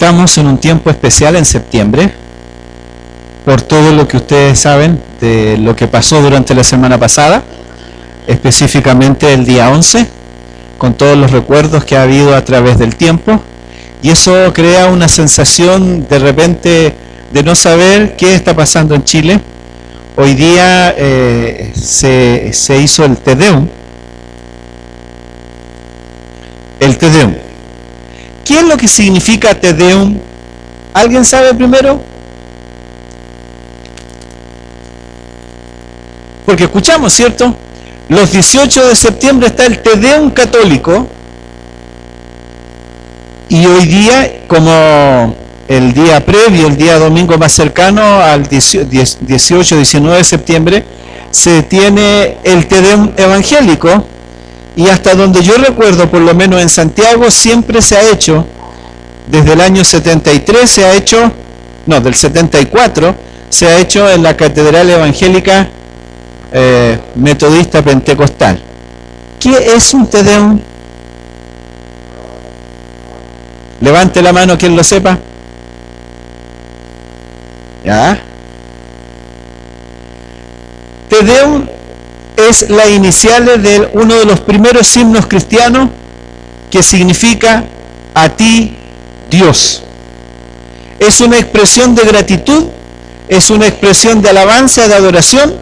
Estamos en un tiempo especial en septiembre, por todo lo que ustedes saben de lo que pasó durante la semana pasada, específicamente el día 11, con todos los recuerdos que ha habido a través del tiempo, y eso crea una sensación de repente de no saber qué está pasando en Chile. Hoy día se hizo el Te Deum. El Te Deum. ¿Qué es lo que significa Te Deum? ¿Alguien sabe primero? Porque escuchamos, ¿cierto? Los 18 de septiembre está el Te Deum católico, y hoy día, como el día previo, el día domingo más cercano al 18-19 de septiembre, se tiene el Te Deum evangélico, y hasta donde yo recuerdo, por lo menos en Santiago, siempre se ha hecho, desde el año 73 se ha hecho, no, del 74, se ha hecho en la Catedral Evangélica Metodista Pentecostal. ¿Qué es un Te Deum? Levante la mano quien lo sepa. ¿Ya? Te Deum es la inicial de uno de los primeros himnos cristianos, que significa a ti, Dios. Es una expresión de gratitud, es una expresión de alabanza, de adoración.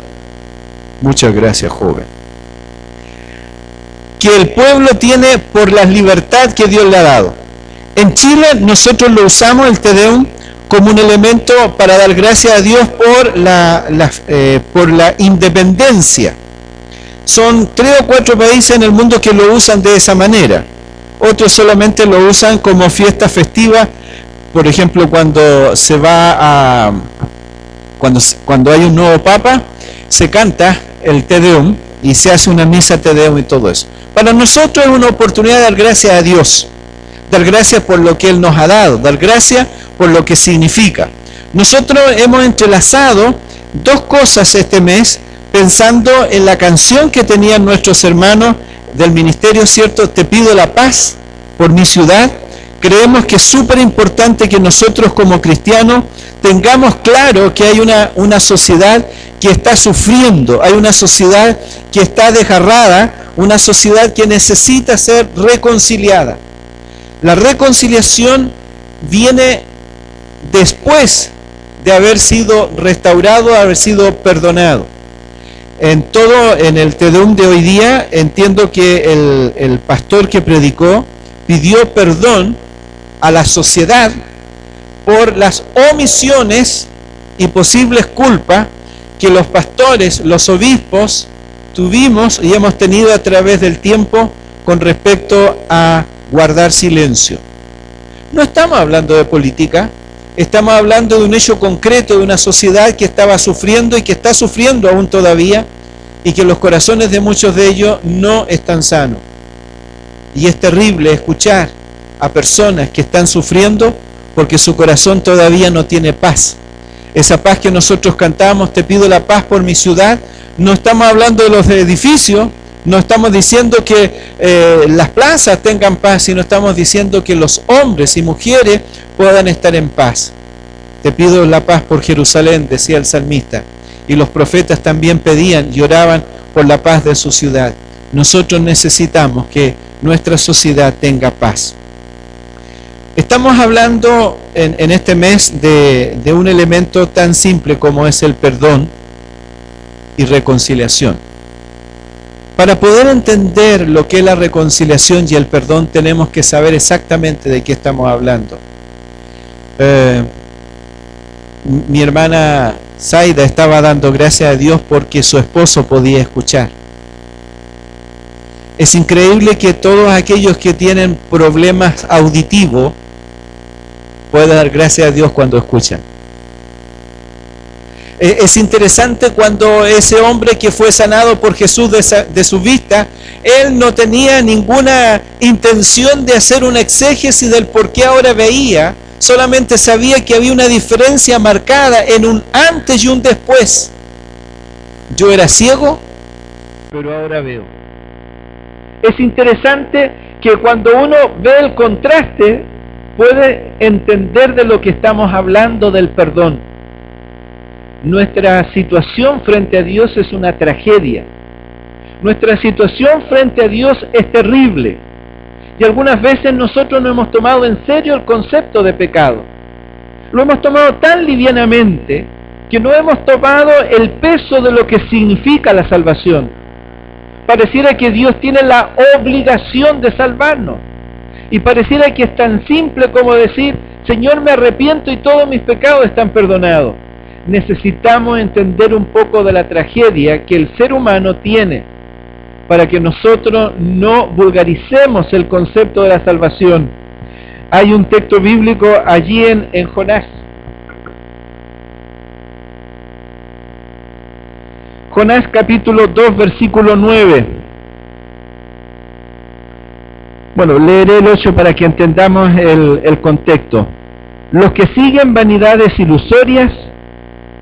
Muchas gracias, joven. Que el pueblo tiene por la libertad que Dios le ha dado. En Chile nosotros lo usamos, el Te Deum, como un elemento para dar gracias a Dios por la independencia. Son 3 o 4 países en el mundo que lo usan de esa manera. Otros solamente lo usan como fiesta festiva. Por ejemplo, cuando se va a... Cuando hay un nuevo papa, se canta el Te Deum y se hace una misa Te Deum y todo eso. Para nosotros es una oportunidad de dar gracias a Dios. Dar gracias por lo que Él nos ha dado. Dar gracias por lo que significa. Nosotros hemos entrelazado 2 cosas este mes, pensando en la canción que tenían nuestros hermanos del ministerio, ¿cierto? Te pido la paz por mi ciudad. Creemos que es súper importante que nosotros como cristianos tengamos claro que hay una sociedad que está sufriendo, hay una sociedad que está desgarrada, una sociedad que necesita ser reconciliada. La reconciliación viene después de haber sido restaurado, de haber sido perdonado. En el Te Deum de hoy día, entiendo que el pastor que predicó pidió perdón a la sociedad por las omisiones y posibles culpas que los pastores, los obispos, tuvimos y hemos tenido a través del tiempo con respecto a guardar silencio. No estamos hablando de política, estamos hablando de un hecho concreto de una sociedad que estaba sufriendo y que está sufriendo aún todavía, y que los corazones de muchos de ellos no están sanos. Y es terrible escuchar a personas que están sufriendo porque su corazón todavía no tiene paz. Esa paz que nosotros cantamos, te pido la paz por mi ciudad, no estamos hablando de los edificios, no estamos diciendo que las plazas tengan paz, sino estamos diciendo que los hombres y mujeres puedan estar en paz. Te pido la paz por Jerusalén, decía el salmista, y los profetas también pedían y oraban por la paz de su ciudad. Nosotros necesitamos que nuestra sociedad tenga paz. Estamos hablando en este mes de un elemento tan simple como es el perdón y reconciliación. Para poder entender lo que es la reconciliación y el perdón, tenemos que saber exactamente de qué estamos hablando. Mi hermana Zaida estaba dando gracias a Dios porque su esposo podía escuchar. Es increíble que todos aquellos que tienen problemas auditivos puedan dar gracias a Dios cuando escuchan. Es interesante cuando ese hombre que fue sanado por Jesús de su vista, él no tenía ninguna intención de hacer una exégesis del por qué ahora veía, solamente sabía que había una diferencia marcada en un antes y un después. Yo era ciego, pero ahora veo. Es interesante que cuando uno ve el contraste puede entender de lo que estamos hablando del perdón. Nuestra situación frente a Dios es una tragedia. Nuestra situación frente a Dios es terrible. Y algunas veces nosotros no hemos tomado en serio el concepto de pecado. Lo hemos tomado tan livianamente que no hemos tomado el peso de lo que significa la salvación. Pareciera que Dios tiene la obligación de salvarnos. Y pareciera que es tan simple como decir, Señor, me arrepiento y todos mis pecados están perdonados. Necesitamos entender un poco de la tragedia que el ser humano tiene para que nosotros no vulgaricemos el concepto de la salvación. Hay un texto bíblico allí en Jonás. Jonás capítulo 2, versículo 9. Bueno, leeré el 8 para que entendamos el contexto. Los que siguen vanidades ilusorias,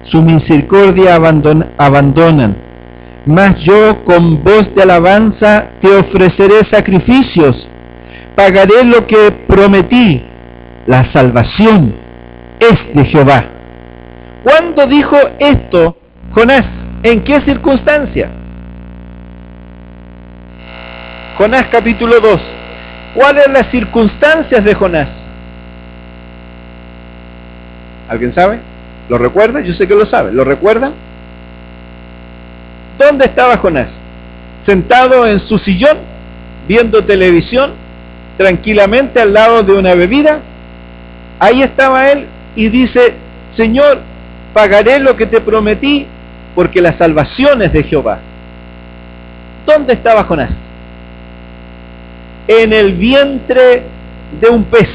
su misericordia abandonan. Mas yo con voz de alabanza te ofreceré sacrificios, pagaré lo que prometí, la salvación es de Jehová. ¿Cuándo dijo esto Jonás? ¿En qué circunstancia? Jonás capítulo 2. ¿Cuáles son las circunstancias de Jonás? ¿Alguien sabe? ¿Lo recuerda? Yo sé que lo sabe. ¿Lo recuerdan? ¿Dónde estaba Jonás? Sentado en su sillón, viendo televisión, tranquilamente al lado de una bebida. Ahí estaba él y dice, Señor, pagaré lo que te prometí, porque la salvación es de Jehová. ¿Dónde estaba Jonás? En el vientre de un pez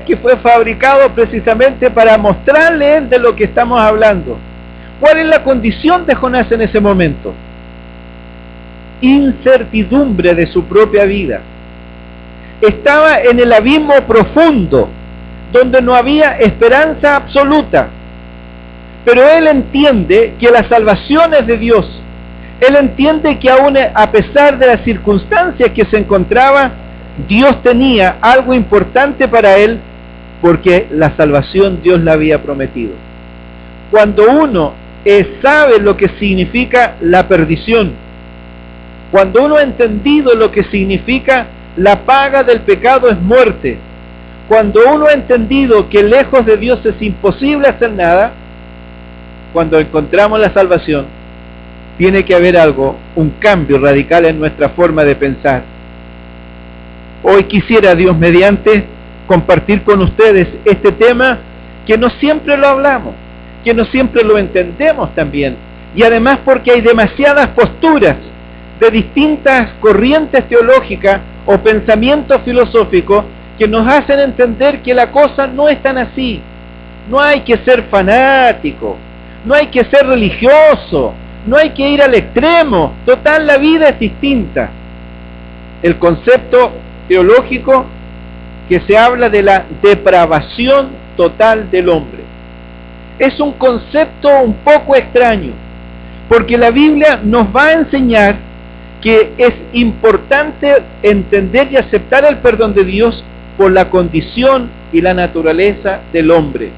que fue fabricado precisamente para mostrarle de lo que estamos hablando. ¿Cuál es la condición de Jonás en ese momento? Incertidumbre de su propia vida. Estaba en el abismo profundo, donde no había esperanza absoluta. Pero él entiende que la salvación es de Dios. Él entiende que aún a pesar de las circunstancias que se encontraba, Dios tenía algo importante para él, porque la salvación Dios la había prometido. Cuando uno sabe lo que significa la perdición, cuando uno ha entendido lo que significa la paga del pecado es muerte, cuando uno ha entendido que lejos de Dios es imposible hacer nada, cuando encontramos la salvación, tiene que haber algo, un cambio radical en nuestra forma de pensar. Hoy quisiera, Dios mediante, compartir con ustedes este tema que no siempre lo hablamos, que no siempre lo entendemos también, y además porque hay demasiadas posturas de distintas corrientes teológicas o pensamientos filosóficos que nos hacen entender que la cosa no es tan así. No hay que ser fanático, no hay que ser religioso, no hay que ir al extremo. Total, la vida es distinta. El concepto teológico que se habla de la depravación total del hombre es un concepto un poco extraño, porque la Biblia nos va a enseñar que es importante entender y aceptar el perdón de Dios por la condición y la naturaleza del hombre.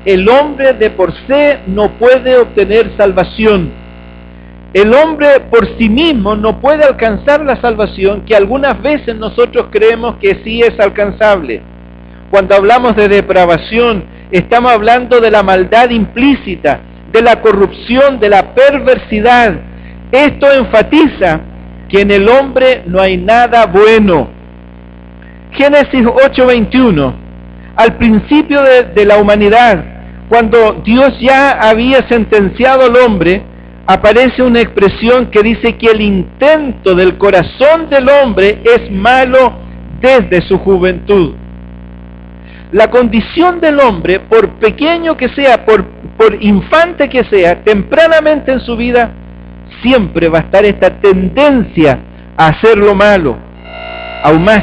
El hombre de por sí no puede obtener salvación. El hombre por sí mismo no puede alcanzar la salvación que algunas veces nosotros creemos que sí es alcanzable. Cuando hablamos de depravación, estamos hablando de la maldad implícita, de la corrupción, de la perversidad. Esto enfatiza que en el hombre no hay nada bueno. Génesis 8:21, al principio de la humanidad, cuando Dios ya había sentenciado al hombre, aparece una expresión que dice que el intento del corazón del hombre es malo desde su juventud. La condición del hombre, por pequeño que sea, por infante que sea, tempranamente en su vida, siempre va a estar esta tendencia a hacer lo malo. Aún más,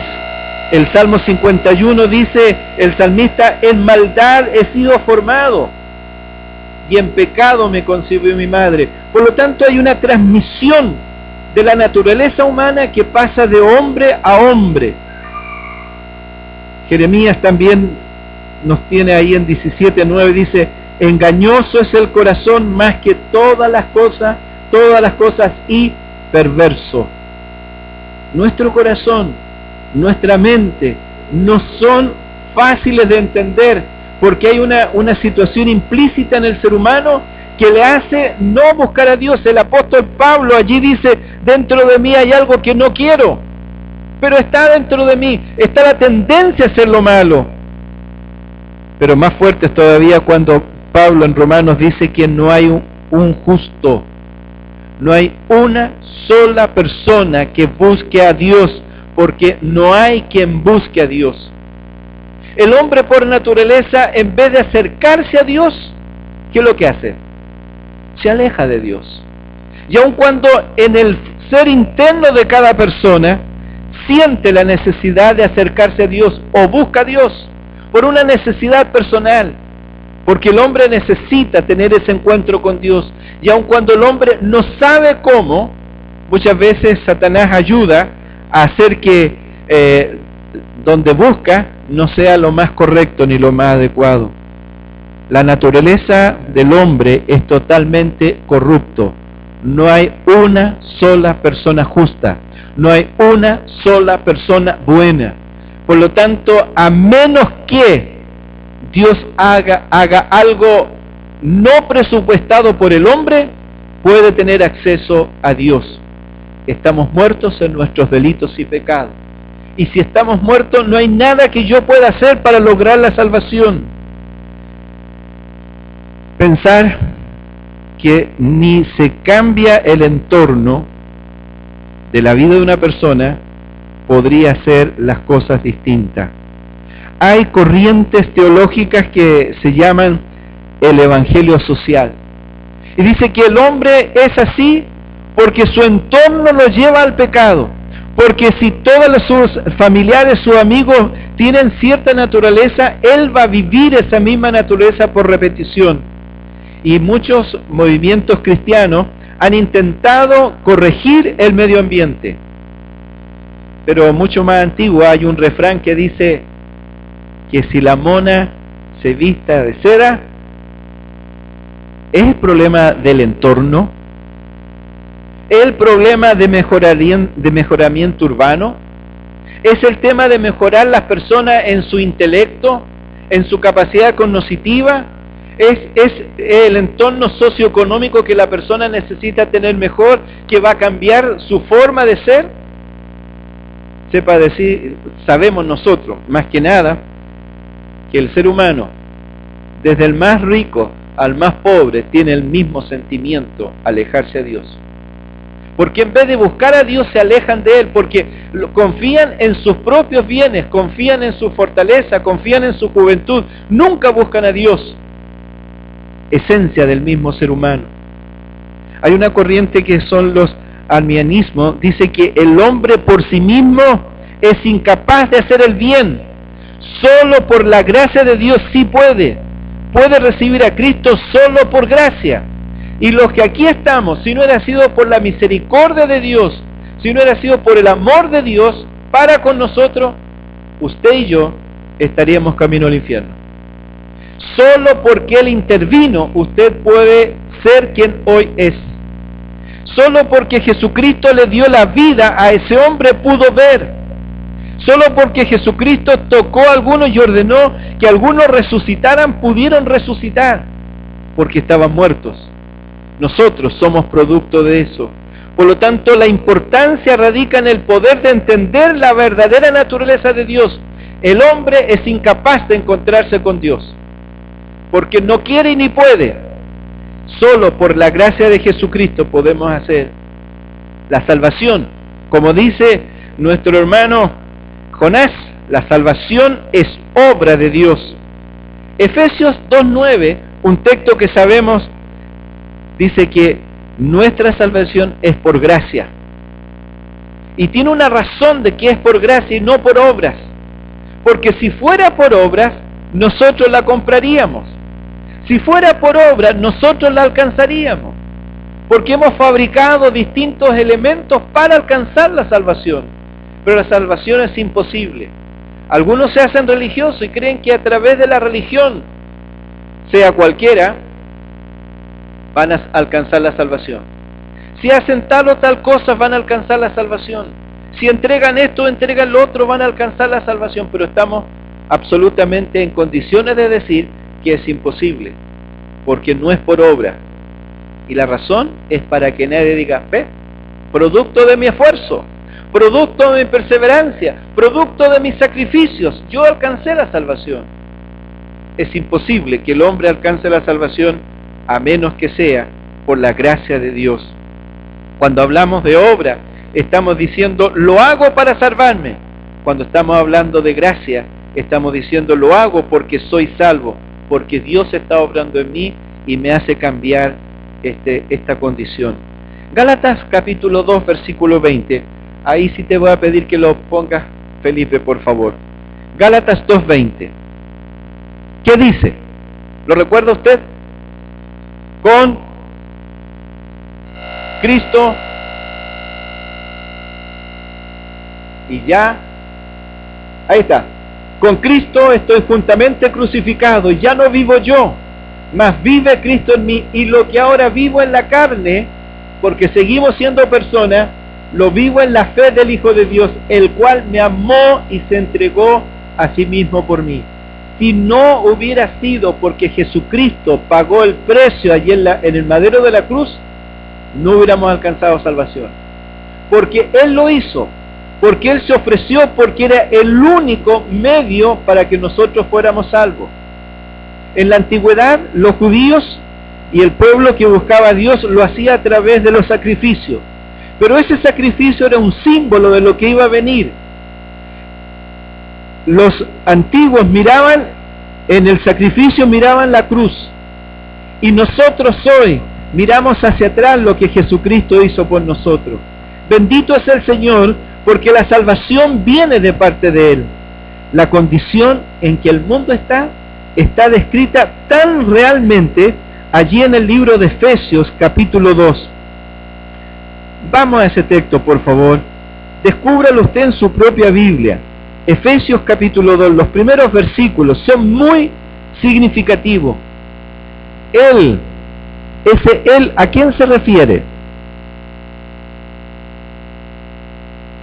el Salmo 51 dice el salmista, en maldad he sido formado y en pecado me concibió mi madre. Por lo tanto, hay una transmisión de la naturaleza humana que pasa de hombre a hombre. Jeremías también nos tiene ahí en 17:9, dice: engañoso es el corazón más que todas las cosas y perverso. Nuestro corazón, nuestra mente, no son fáciles de entender, porque hay una situación implícita en el ser humano que le hace no buscar a Dios. El apóstol Pablo allí dice: dentro de mí hay algo que no quiero, pero está dentro de mí, está la tendencia a hacer lo malo. Pero más fuerte es todavía cuando Pablo en Romanos dice que no hay un justo, no hay una sola persona que busque a Dios, porque no hay quien busque a Dios. El hombre por naturaleza, en vez de acercarse a Dios, ¿qué es lo que hace? Se aleja de Dios. Y aun cuando en el ser interno de cada persona siente la necesidad de acercarse a Dios o busca a Dios por una necesidad personal, porque el hombre necesita tener ese encuentro con Dios, y aun cuando el hombre no sabe cómo, muchas veces Satanás ayuda a hacer que donde busca no sea lo más correcto ni lo más adecuado. La naturaleza del hombre es totalmente corrupto. No hay una sola persona justa, no hay una sola persona buena. Por lo tanto, a menos que Dios haga algo no presupuestado por el hombre, puede tener acceso a Dios. Estamos muertos en nuestros delitos y pecados. Y si estamos muertos, no hay nada que yo pueda hacer para lograr la salvación. Pensar que ni se cambia el entorno de la vida de una persona podría hacer las cosas distintas. Hay corrientes teológicas que se llaman el evangelio social. Y dice que el hombre es así porque su entorno lo lleva al pecado. Porque si todos sus familiares, sus amigos tienen cierta naturaleza, él va a vivir esa misma naturaleza por repetición. Y muchos movimientos cristianos han intentado corregir el medio ambiente. Pero mucho más antiguo hay un refrán que dice que si la mona se vista de seda, ¿es el problema del entorno? ¿Es el problema de mejoramiento urbano? ¿Es el tema de mejorar las personas en su intelecto, en su capacidad cognitiva? ¿Es el entorno socioeconómico que la persona necesita tener mejor, que va a cambiar su forma de ser? Sepa decir, sabemos nosotros, más que nada, que el ser humano, desde el más rico al más pobre, tiene el mismo sentimiento: alejarse a Dios. Porque en vez de buscar a Dios se alejan de Él, porque confían en sus propios bienes, confían en su fortaleza, confían en su juventud, nunca buscan a Dios. Esencia del mismo ser humano. Hay una corriente que son los arminianismos, dice que el hombre por sí mismo es incapaz de hacer el bien, solo por la gracia de Dios sí puede recibir a Cristo solo por gracia. Y los que aquí estamos, si no hubiera sido por la misericordia de Dios, si no hubiera sido por el amor de Dios para con nosotros, usted y yo estaríamos camino al infierno. Solo porque Él intervino, usted puede ser quien hoy es. Solo porque Jesucristo le dio la vida a ese hombre pudo ver. Solo porque Jesucristo tocó a algunos y ordenó que algunos resucitaran, pudieron resucitar, porque estaban muertos. Nosotros somos producto de eso. Por lo tanto, la importancia radica en el poder de entender la verdadera naturaleza de Dios. El hombre es incapaz de encontrarse con Dios, porque no quiere ni puede. Solo por la gracia de Jesucristo podemos hacer la salvación. Como dice nuestro hermano Jonás, la salvación es obra de Dios. Efesios 2:9, un texto que sabemos, dice que nuestra salvación es por gracia. Y tiene una razón de que es por gracia y no por obras. Porque si fuera por obras, nosotros la compraríamos. Si fuera por obras, nosotros la alcanzaríamos. Porque hemos fabricado distintos elementos para alcanzar la salvación. Pero la salvación es imposible. Algunos se hacen religiosos y creen que a través de la religión, sea cualquiera, van a alcanzar la salvación. Si hacen tal o tal cosa, van a alcanzar la salvación. Si entregan esto o entregan lo otro, van a alcanzar la salvación. Pero estamos absolutamente en condiciones de decir que es imposible, porque no es por obra. Y la razón es para que nadie diga, ve, producto de mi esfuerzo, producto de mi perseverancia, producto de mis sacrificios, yo alcancé la salvación. Es imposible que el hombre alcance la salvación a menos que sea por la gracia de Dios. Cuando hablamos de obra, estamos diciendo, lo hago para salvarme. Cuando estamos hablando de gracia, estamos diciendo, lo hago porque soy salvo, porque Dios está obrando en mí y me hace cambiar esta condición. Gálatas capítulo 2, versículo 20. Ahí sí te voy a pedir que lo pongas, Felipe, por favor. Gálatas 2:20. ¿Qué dice? ¿Lo recuerda usted? Con Cristo y ya, ahí está, con Cristo estoy juntamente crucificado, ya no vivo yo, mas vive Cristo en mí, y lo que ahora vivo en la carne, porque seguimos siendo personas, lo vivo en la fe del Hijo de Dios, el cual me amó y se entregó a sí mismo por mí. Si no hubiera sido porque Jesucristo pagó el precio allí en el madero de la cruz, no hubiéramos alcanzado salvación. Porque Él lo hizo, porque Él se ofreció, porque era el único medio para que nosotros fuéramos salvos. En la antigüedad, los judíos y el pueblo que buscaba a Dios lo hacía a través de los sacrificios. Pero ese sacrificio era un símbolo de lo que iba a venir. Los antiguos miraban en el sacrificio, miraban la cruz. Y nosotros hoy miramos hacia atrás lo que Jesucristo hizo por nosotros. Bendito es el Señor, porque la salvación viene de parte de Él. La condición en que el mundo está descrita tan realmente allí en el libro de Efesios capítulo 2. Vamos a ese texto, por favor. Descúbralo usted en su propia Biblia. Efesios capítulo 2, los primeros versículos son muy significativos. Él, ¿a quién se refiere?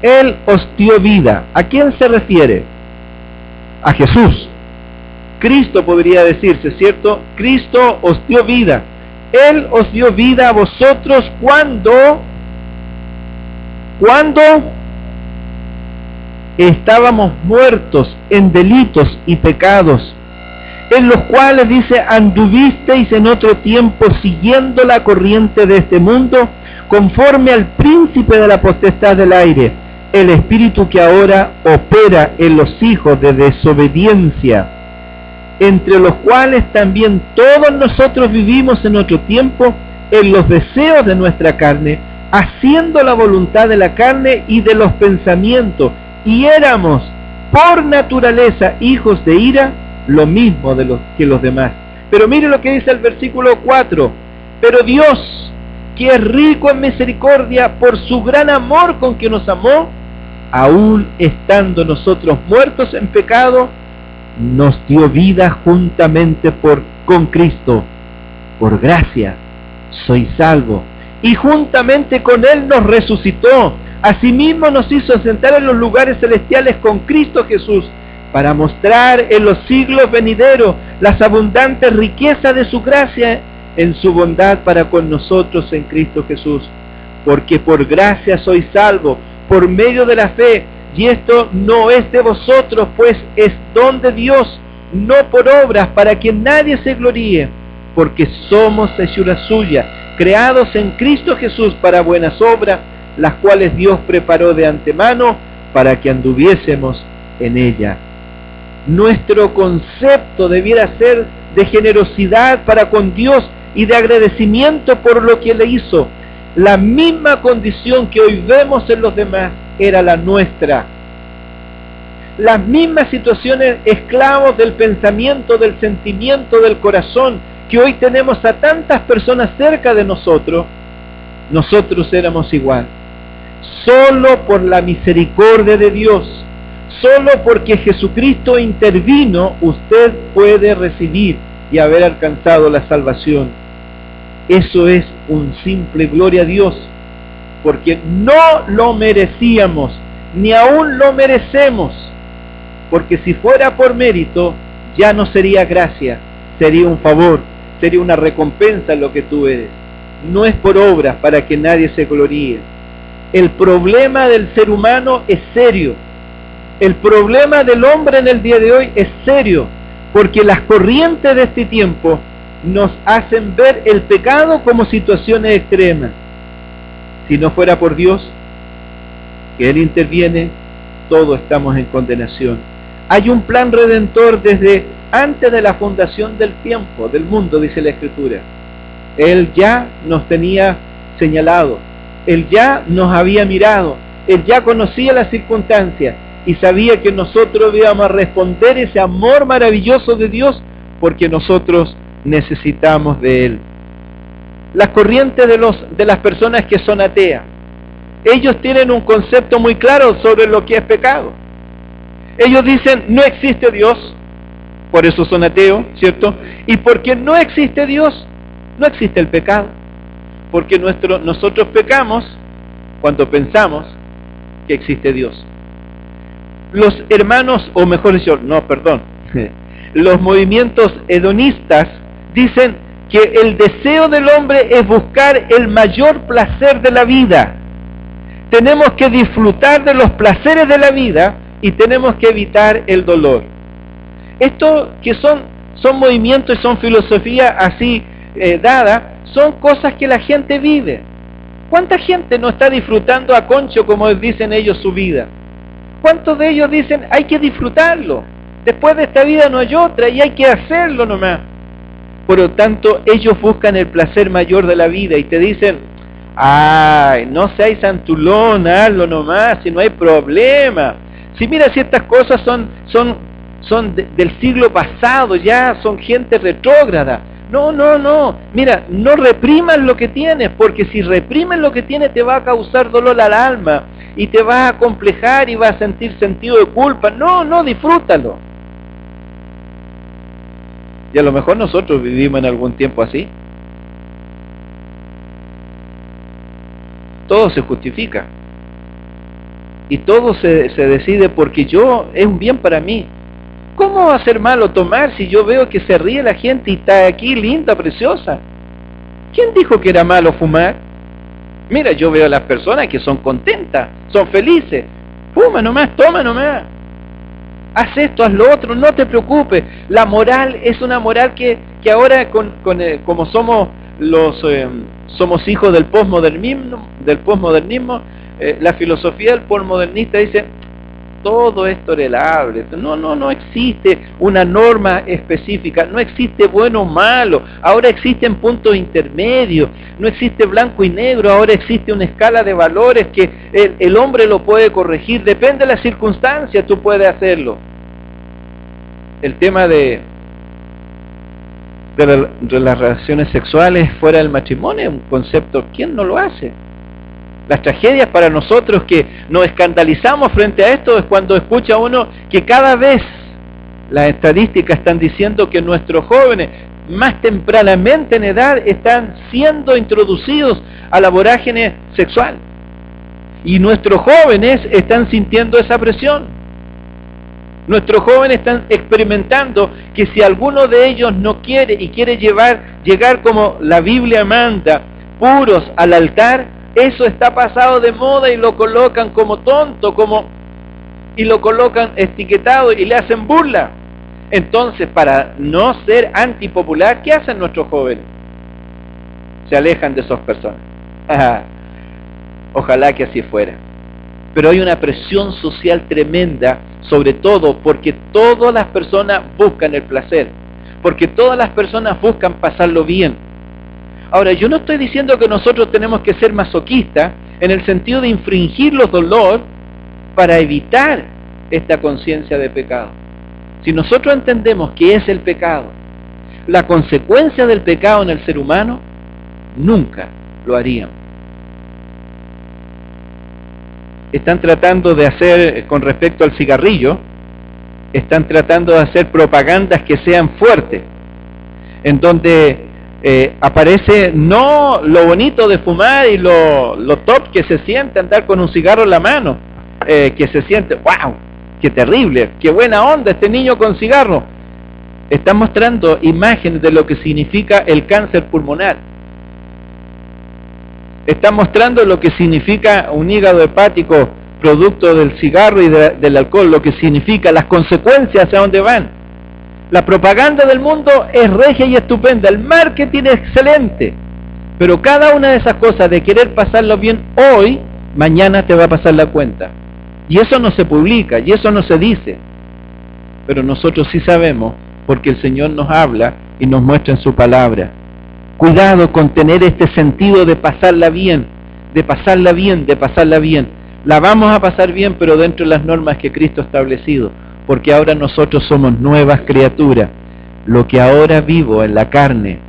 Él os dio vida. ¿A quién se refiere? A Jesús. Cristo podría decirse, ¿cierto? Cristo os dio vida. Él os dio vida a vosotros cuando estábamos muertos en delitos y pecados, en los cuales dice, anduvisteis en otro tiempo siguiendo la corriente de este mundo, conforme al príncipe de la potestad del aire, el espíritu que ahora opera en los hijos de desobediencia, entre los cuales también todos nosotros vivimos en otro tiempo en los deseos de nuestra carne, haciendo la voluntad de la carne y de los pensamientos, y éramos por naturaleza hijos de ira, lo mismo que los demás. Pero mire lo que dice el versículo 4, pero Dios, que es rico en misericordia, por su gran amor con que nos amó, aún estando nosotros muertos en pecado, nos dio vida juntamente con Cristo. Por gracia soy salvo, y juntamente con Él nos resucitó. Asimismo nos hizo sentar en los lugares celestiales con Cristo Jesús, para mostrar en los siglos venideros las abundantes riquezas de su gracia en su bondad para con nosotros en Cristo Jesús. Porque por gracia sois salvo, por medio de la fe, y esto no es de vosotros, pues es don de Dios, no por obras, para que nadie se gloríe, porque somos hechura suya, creados en Cristo Jesús para buenas obras, las cuales Dios preparó de antemano para que anduviésemos en ella. Nuestro concepto debiera ser de generosidad para con Dios y de agradecimiento por lo que le hizo. La misma condición que hoy vemos en los demás era la nuestra. Las mismas situaciones, esclavos del pensamiento, del sentimiento, del corazón, que hoy tenemos a tantas personas cerca de nosotros éramos igual. Solo por la misericordia de Dios, Solo porque Jesucristo intervino, usted puede recibir y haber alcanzado la salvación. Eso es un simple gloria a Dios, porque no lo merecíamos, ni aún lo merecemos, porque si fuera por mérito, ya no sería gracia, sería un favor, sería una recompensa lo que tú eres. No es por obras para que nadie se gloríe. El problema del ser humano es serio. El problema del hombre en el día de hoy es serio, porque las corrientes de este tiempo nos hacen ver el pecado como situaciones extremas. Si no fuera por Dios, que Él interviene, todos estamos en condenación. Hay un plan redentor desde antes de la fundación del tiempo, del mundo, dice la Escritura. Él ya nos tenía señalado, Él ya nos había mirado, Él ya conocía las circunstancias y sabía que nosotros íbamos a responder ese amor maravilloso de Dios porque nosotros necesitamos de Él. Las corrientes de las personas que son ateas, ellos tienen un concepto muy claro sobre lo que es pecado. Ellos dicen, no existe Dios, por eso son ateos, ¿cierto? Y porque no existe Dios, no existe el pecado, porque nosotros pecamos cuando pensamos que existe Dios. Los hermanos, o mejor dicho, los movimientos hedonistas dicen que el deseo del hombre es buscar el mayor placer de la vida. Tenemos que disfrutar de los placeres de la vida y tenemos que evitar el dolor. Esto que son movimientos y son filosofías así dadas, son cosas que la gente vive. ¿Cuánta gente no está disfrutando a concho, como dicen ellos, su vida? ¿Cuántos de ellos dicen, hay que disfrutarlo? Después de esta vida no hay otra y hay que hacerlo nomás. Por lo tanto, ellos buscan el placer mayor de la vida y te dicen, ay, no seáis santulón, hazlo nomás, si no hay problema. Si mira, si estas cosas son del siglo pasado, ya son gente retrógrada. No, mira, no repriman lo que tienes, porque si reprimen lo que tienes te va a causar dolor al alma y te vas a acomplejar y vas a sentir sentido de culpa. No, disfrútalo. Y a lo mejor nosotros vivimos en algún tiempo así. Todo se justifica y todo se decide porque es un bien para mí. ¿Cómo va a ser malo tomar si yo veo que se ríe la gente y está aquí linda, preciosa? ¿Quién dijo que era malo fumar? Mira, yo veo a las personas que son contentas, son felices. Fuma nomás, toma nomás. Haz esto, haz lo otro, no te preocupes. La moral es una moral que ahora como somos hijos del posmodernismo, la filosofía del posmodernista dice, todo es tolerable. No existe una norma específica, no existe bueno o malo, ahora existen puntos intermedios, no existe blanco y negro, ahora existe una escala de valores que el hombre lo puede corregir, depende de las circunstancias, tú puedes hacerlo. El tema de las relaciones sexuales fuera del matrimonio es un concepto, ¿quién no lo hace? Las tragedias para nosotros que nos escandalizamos frente a esto es cuando escucha uno que cada vez las estadísticas están diciendo que nuestros jóvenes más tempranamente en edad están siendo introducidos a la vorágine sexual y nuestros jóvenes están sintiendo esa presión. Nuestros jóvenes están experimentando que si alguno de ellos no quiere y quiere llegar como la Biblia manda, puros al altar, eso está pasado de moda y lo colocan como tonto, y lo colocan etiquetado y le hacen burla. Entonces, para no ser antipopular, ¿qué hacen nuestros jóvenes? Se alejan de esas personas. Ojalá que así fuera. Pero hay una presión social tremenda, sobre todo porque todas las personas buscan el placer, porque todas las personas buscan pasarlo bien. Ahora, yo no estoy diciendo que nosotros tenemos que ser masoquistas en el sentido de infringir los dolores para evitar esta conciencia de pecado. Si nosotros entendemos qué es el pecado, la consecuencia del pecado en el ser humano, nunca lo haríamos. están tratando de hacer, con respecto al cigarrillo, están tratando de hacer propagandas que sean fuertes, en donde aparece no lo bonito de fumar y lo top que se siente andar con un cigarro en la mano, que se siente, wow, qué terrible, qué buena onda este niño con cigarro. Están mostrando imágenes de lo que significa el cáncer pulmonar. Están mostrando lo que significa un hígado hepático producto del cigarro y del alcohol, lo que significa, las consecuencias hacia dónde van. La propaganda del mundo es regia y estupenda, el marketing es excelente, pero cada una de esas cosas de querer pasarlo bien hoy, mañana te va a pasar la cuenta. Y eso no se publica, y eso no se dice, pero nosotros sí sabemos, porque el Señor nos habla y nos muestra en su palabra. Cuidado con tener este sentido de pasarla bien, de pasarla bien, de pasarla bien. La vamos a pasar bien, pero dentro de las normas que Cristo ha establecido, porque ahora nosotros somos nuevas criaturas. Lo que ahora vivo en la carne,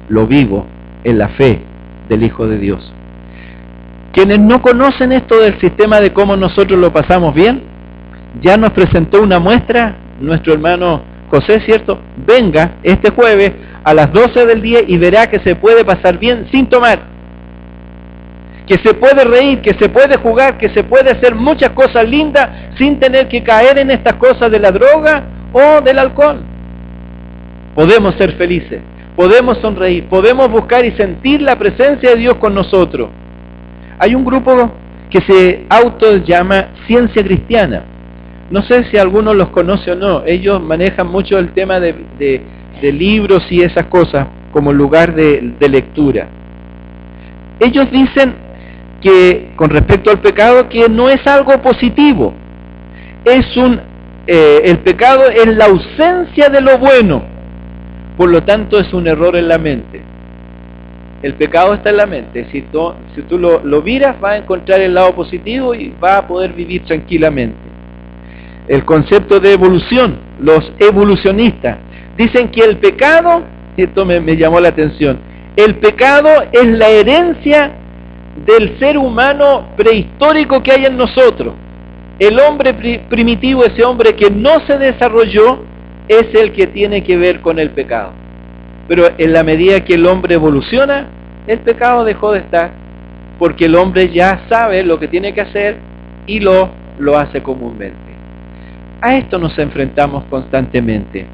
lo vivo en la fe del Hijo de Dios. Quienes no conocen esto del sistema de cómo nosotros lo pasamos bien, ya nos presentó una muestra nuestro hermano José, ¿cierto? Venga este jueves a las 12 del día y verá que se puede pasar bien sin tomar, que se puede reír, que se puede jugar, que se puede hacer muchas cosas lindas sin tener que caer en estas cosas de la droga o del alcohol. Podemos ser felices, podemos sonreír, podemos buscar y sentir la presencia de Dios con nosotros. Hay un grupo que se llama Ciencia Cristiana. No sé si alguno los conoce o no. Ellos manejan mucho el tema de libros y esas cosas como lugar de lectura. Ellos dicen que con respecto al pecado, que no es algo positivo. El pecado es la ausencia de lo bueno. Por lo tanto, es un error en la mente. El pecado está en la mente. Si tú lo miras, vas a encontrar el lado positivo y vas a poder vivir tranquilamente. El concepto de evolución, los evolucionistas dicen que el pecado, esto me llamó la atención, el pecado es la herencia del ser humano prehistórico que hay en nosotros. El hombre primitivo, ese hombre que no se desarrolló, es el que tiene que ver con el pecado. Pero en la medida que el hombre evoluciona, el pecado dejó de estar, porque el hombre ya sabe lo que tiene que hacer y lo hace comúnmente. A esto nos enfrentamos constantemente.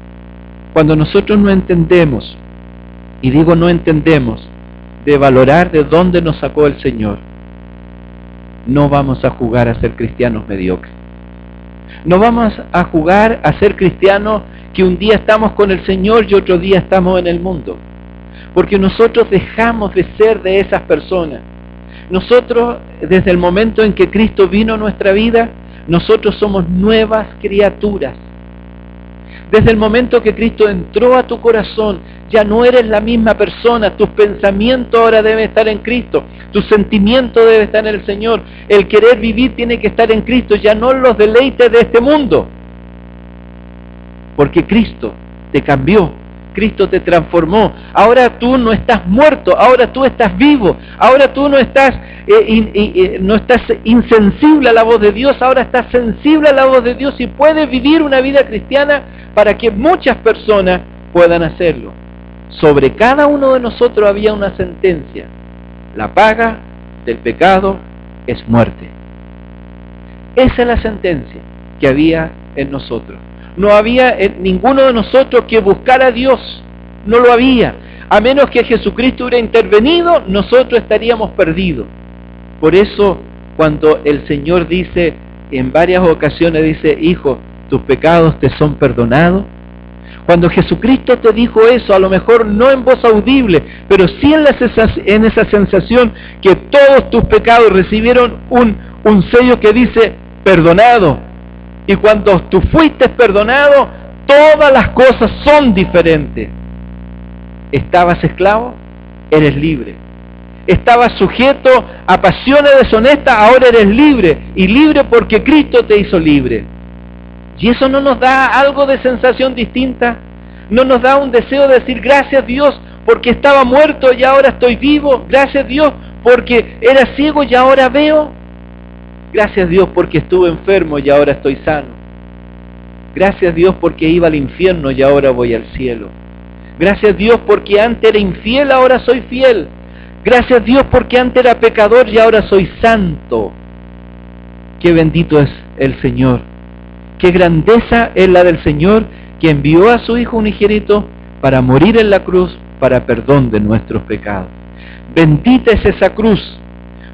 Cuando nosotros no entendemos, y digo no entendemos, de valorar de dónde nos sacó el Señor, no vamos a jugar a ser cristianos mediocres. No vamos a jugar a ser cristianos que un día estamos con el Señor y otro día estamos en el mundo. Porque nosotros dejamos de ser de esas personas. Nosotros, desde el momento en que Cristo vino a nuestra vida, nosotros somos nuevas criaturas. Desde el momento que Cristo entró a tu corazón, ya no eres la misma persona. Tus pensamientos ahora deben estar en Cristo. Tu sentimiento debe estar en el Señor. El querer vivir tiene que estar en Cristo, ya no en los deleites de este mundo. Porque Cristo te cambió, Cristo te transformó. Ahora tú no estás muerto, ahora tú estás vivo. Ahora tú no estás insensible a la voz de Dios, ahora estás sensible a la voz de Dios y puedes vivir una vida cristiana para que muchas personas puedan hacerlo. Sobre cada uno de nosotros había una sentencia. La paga del pecado es muerte. Esa es la sentencia que había en nosotros. No había en ninguno de nosotros que buscara a Dios, no lo había. A menos que Jesucristo hubiera intervenido, nosotros estaríamos perdidos. Por eso, cuando el Señor dice, en varias ocasiones dice, hijo, tus pecados te son perdonados. Cuando Jesucristo te dijo eso, a lo mejor no en voz audible, pero sí en esa sensación que todos tus pecados recibieron un sello que dice, perdonado. Y cuando tú fuiste perdonado, todas las cosas son diferentes. ¿Estabas esclavo? Eres libre. ¿Estabas sujeto a pasiones deshonestas? Ahora eres libre. Y libre porque Cristo te hizo libre. ¿Y eso no nos da algo de sensación distinta? ¿No nos da un deseo de decir gracias Dios porque estaba muerto y ahora estoy vivo? Gracias Dios porque era ciego y ahora veo. Gracias Dios porque estuve enfermo y ahora estoy sano. Gracias Dios porque iba al infierno y ahora voy al cielo. Gracias Dios porque antes era infiel, ahora soy fiel. Gracias Dios porque antes era pecador y ahora soy santo. Qué bendito es el Señor. Qué grandeza es la del Señor, que envió a su Hijo unigénito para morir en la cruz para perdón de nuestros pecados. Bendita es esa cruz,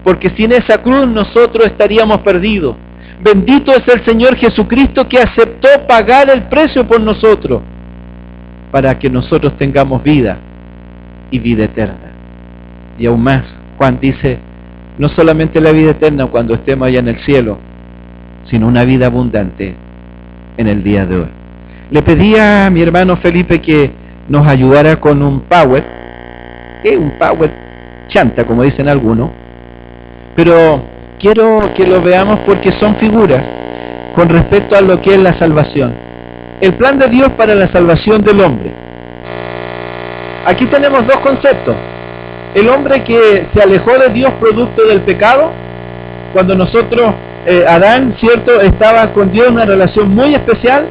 porque sin esa cruz nosotros estaríamos perdidos. Bendito es el Señor Jesucristo que aceptó pagar el precio por nosotros, para que nosotros tengamos vida y vida eterna. Y aún más, Juan dice, no solamente la vida eterna cuando estemos allá en el cielo, sino una vida abundante en el día de hoy. Le pedí a mi hermano Felipe que nos ayudara con un power chanta, como dicen algunos, pero quiero que lo veamos porque son figuras con respecto a lo que es la salvación. El plan de Dios para la salvación del hombre. Aquí tenemos dos conceptos. El hombre que se alejó de Dios producto del pecado, cuando nosotros, Adán, ¿cierto?, estaba con Dios en una relación muy especial.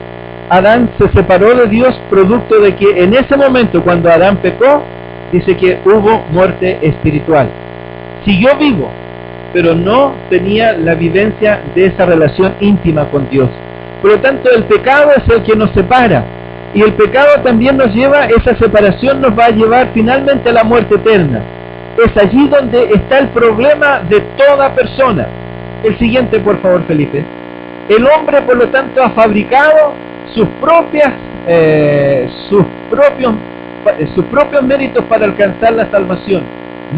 Adán se separó de Dios producto de que en ese momento, cuando Adán pecó, dice que hubo muerte espiritual. Siguió vivo, pero no tenía la vivencia de esa relación íntima con Dios. Por lo tanto, el pecado es el que nos separa. Y el pecado también nos lleva, esa separación nos va a llevar finalmente a la muerte eterna. Es allí donde está el problema de toda persona. El siguiente, por favor, Felipe. El hombre, por lo tanto, ha fabricado sus propios méritos para alcanzar la salvación,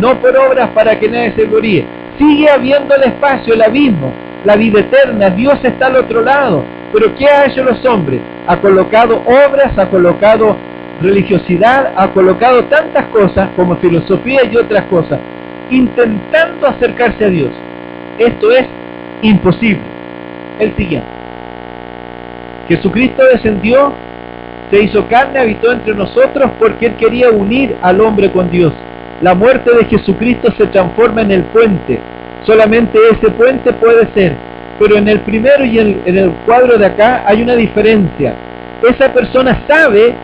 no por obras para que nadie se gloríe. Sigue habiendo el espacio, el abismo, la vida eterna. Dios está al otro lado. Pero ¿qué ha hecho los hombres? Ha colocado obras, ha colocado religiosidad, ha colocado tantas cosas como filosofía y otras cosas, intentando acercarse a Dios. Esto es imposible. El siguiente. Jesucristo descendió, se hizo carne, habitó entre nosotros porque Él quería unir al hombre con Dios. La muerte de Jesucristo se transforma en el puente. Solamente ese puente puede ser. Pero en el primero y en el cuadro de acá hay una diferencia. Esa persona sabe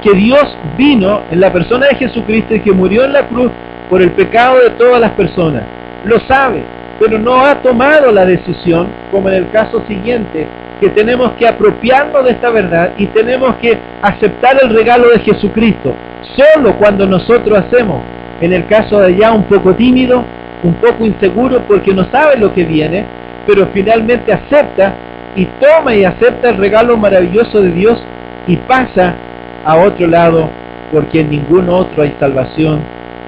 que Dios vino en la persona de Jesucristo y que murió en la cruz por el pecado de todas las personas. Lo sabe, pero no ha tomado la decisión, como en el caso siguiente, que tenemos que apropiarnos de esta verdad y tenemos que aceptar el regalo de Jesucristo. Solo cuando nosotros hacemos, en el caso de allá un poco tímido, un poco inseguro porque no sabe lo que viene, pero finalmente acepta y toma y acepta el regalo maravilloso de Dios y pasa a otro lado, porque en ningún otro hay salvación,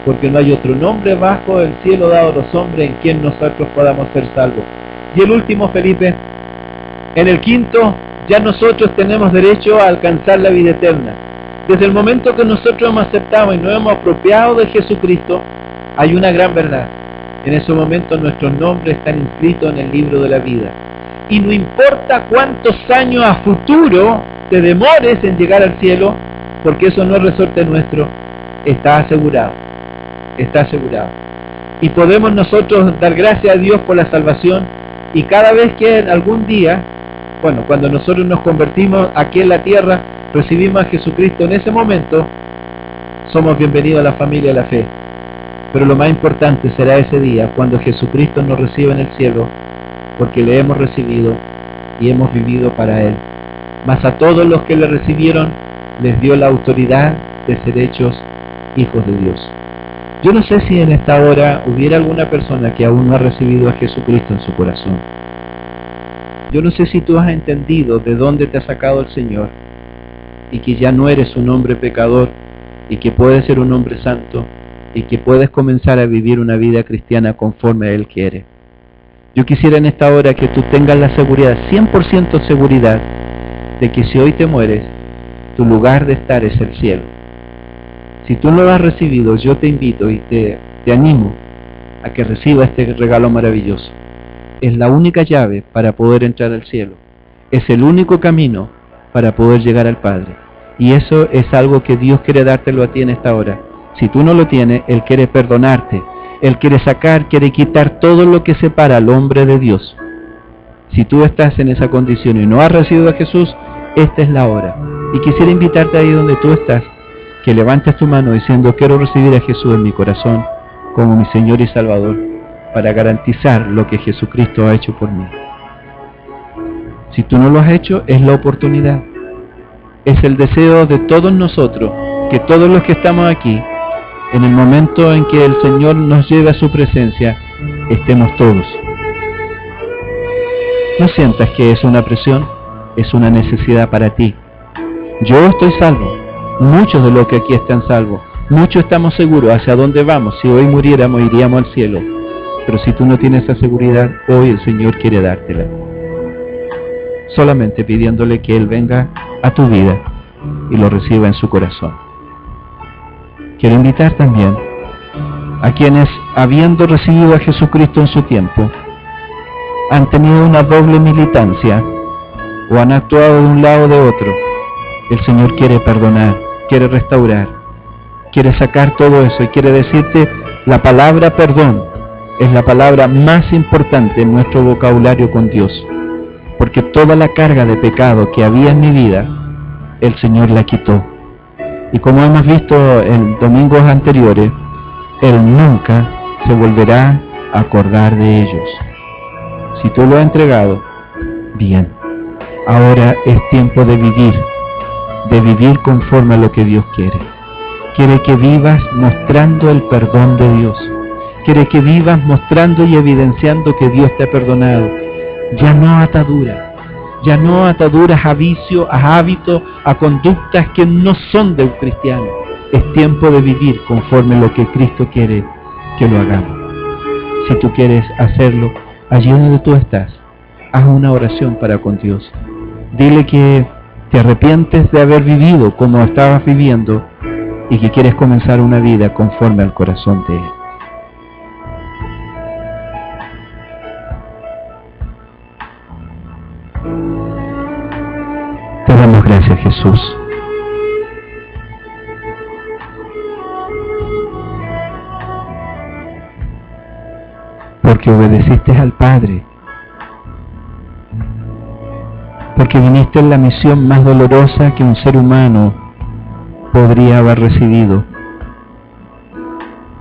porque no hay otro nombre bajo el cielo dado a los hombres en quien nosotros podamos ser salvos. Y el último, Felipe, en el quinto, ya nosotros tenemos derecho a alcanzar la vida eterna. Desde el momento que nosotros hemos aceptado y nos hemos apropiado de Jesucristo, hay una gran verdad. En ese momento nuestros nombres están inscritos en el libro de la vida. Y no importa cuántos años a futuro te demores en llegar al cielo, porque eso no es resorte nuestro, está asegurado. Está asegurado. Y podemos nosotros dar gracias a Dios por la salvación, y cada vez que en algún día, bueno, cuando nosotros nos convertimos aquí en la tierra, recibimos a Jesucristo, en ese momento somos bienvenidos a la familia de la fe. Pero lo más importante será ese día cuando Jesucristo nos reciba en el cielo, porque le hemos recibido y hemos vivido para Él. Mas a todos los que le recibieron les dio la autoridad de ser hechos hijos de Dios. Yo no sé si en esta hora hubiera alguna persona que aún no ha recibido a Jesucristo en su corazón. Yo no sé si tú has entendido de dónde te ha sacado el Señor y que ya no eres un hombre pecador y que puedes ser un hombre santo y que puedes comenzar a vivir una vida cristiana conforme a Él quiere. Yo quisiera en esta hora que tú tengas la seguridad, 100% seguridad, de que si hoy te mueres, tu lugar de estar es el cielo. Si tú no lo has recibido, yo te invito y te animo a que recibas este regalo maravilloso. Es la única llave para poder entrar al cielo. Es el único camino para poder llegar al Padre. Y eso es algo que Dios quiere dártelo a ti en esta hora. Si tú no lo tienes, Él quiere perdonarte. Él quiere sacar, quiere quitar todo lo que separa al hombre de Dios. Si tú estás en esa condición y no has recibido a Jesús, esta es la hora. Y quisiera invitarte ahí donde tú estás, que levantes tu mano diciendo, quiero recibir a Jesús en mi corazón como mi Señor y Salvador, para garantizar lo que Jesucristo ha hecho por mí. Si tú no lo has hecho, es la oportunidad. Es el deseo de todos nosotros, que todos los que estamos aquí, en el momento en que el Señor nos lleve a su presencia, estemos todos. No sientas que es una presión, es una necesidad para ti. Yo estoy salvo, muchos de los que aquí están salvos, muchos estamos seguros hacia dónde vamos. Si hoy muriéramos, iríamos al cielo. Pero si tú no tienes esa seguridad, hoy el Señor quiere dártela. Solamente pidiéndole que Él venga a tu vida y lo reciba en su corazón. Quiero invitar también a quienes, habiendo recibido a Jesucristo en su tiempo, han tenido una doble militancia o han actuado de un lado o de otro. El Señor quiere perdonar, quiere restaurar, quiere sacar todo eso y quiere decirte, la palabra perdón es la palabra más importante en nuestro vocabulario con Dios, porque toda la carga de pecado que había en mi vida, el Señor la quitó. Y como hemos visto en domingos anteriores, Él nunca se volverá a acordar de ellos. Si tú lo has entregado, bien. Ahora es tiempo de vivir conforme a lo que Dios quiere. Quiere que vivas mostrando el perdón de Dios. Quiere que vivas mostrando y evidenciando que Dios te ha perdonado. Ya no ataduras a vicio, a hábitos, a conductas que no son de un cristiano. Es tiempo de vivir conforme a lo que Cristo quiere que lo hagamos. Si tú quieres hacerlo, allí donde tú estás, haz una oración para con Dios. Dile que te arrepientes de haber vivido como estabas viviendo y que quieres comenzar una vida conforme al corazón de Él. Te damos gracias, Jesús. Porque obedeciste al Padre. Porque viniste en la misión más dolorosa que un ser humano podría haber recibido.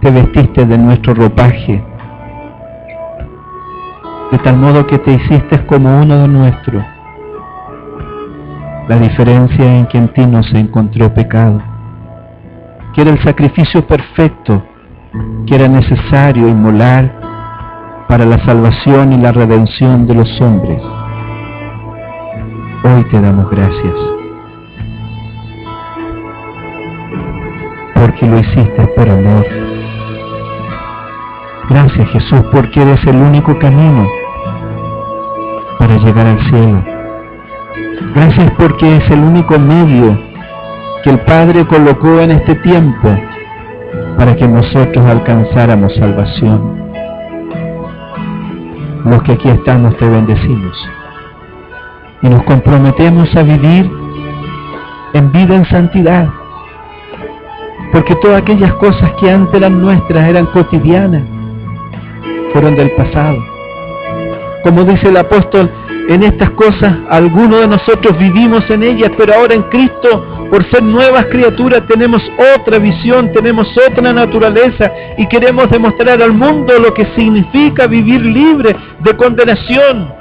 Te vestiste de nuestro ropaje, de tal modo que te hiciste como uno de nuestros. La diferencia en que en ti no se encontró pecado, que era el sacrificio perfecto, que era necesario inmolar para la salvación y la redención de los hombres. Hoy te damos gracias, porque lo hiciste por amor. Gracias, Jesús, porque eres el único camino para llegar al cielo. Gracias porque es el único medio que el Padre colocó en este tiempo para que nosotros alcanzáramos salvación. Los que aquí estamos te bendecimos y nos comprometemos a vivir en vida en santidad, porque todas aquellas cosas que antes eran nuestras, eran cotidianas, fueron del pasado. Como dice el apóstol, en estas cosas algunos de nosotros vivimos en ellas, pero ahora en Cristo, por ser nuevas criaturas, tenemos otra visión, tenemos otra naturaleza y queremos demostrar al mundo lo que significa vivir libre de condenación.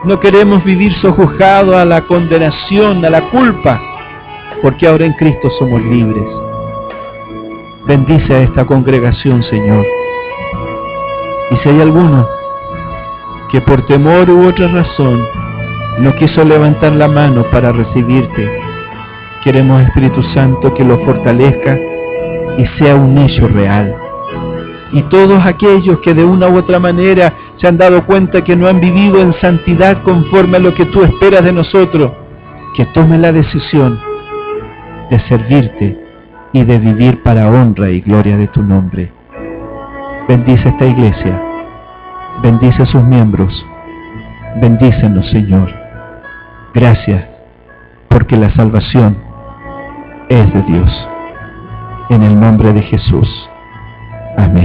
No queremos vivir sojuzgados a la condenación, a la culpa, porque ahora en Cristo somos libres. Bendice a esta congregación, Señor. Y si hay alguno que por temor u otra razón no quiso levantar la mano para recibirte, queremos, Espíritu Santo, que lo fortalezca y sea un hecho real. Y todos aquellos que de una u otra manera se han dado cuenta que no han vivido en santidad conforme a lo que tú esperas de nosotros, que tomen la decisión de servirte y de vivir para honra y gloria de tu nombre. Bendice esta iglesia, bendice a sus miembros, bendícenos, Señor. Gracias, porque la salvación es de Dios. En el nombre de Jesús. Amén.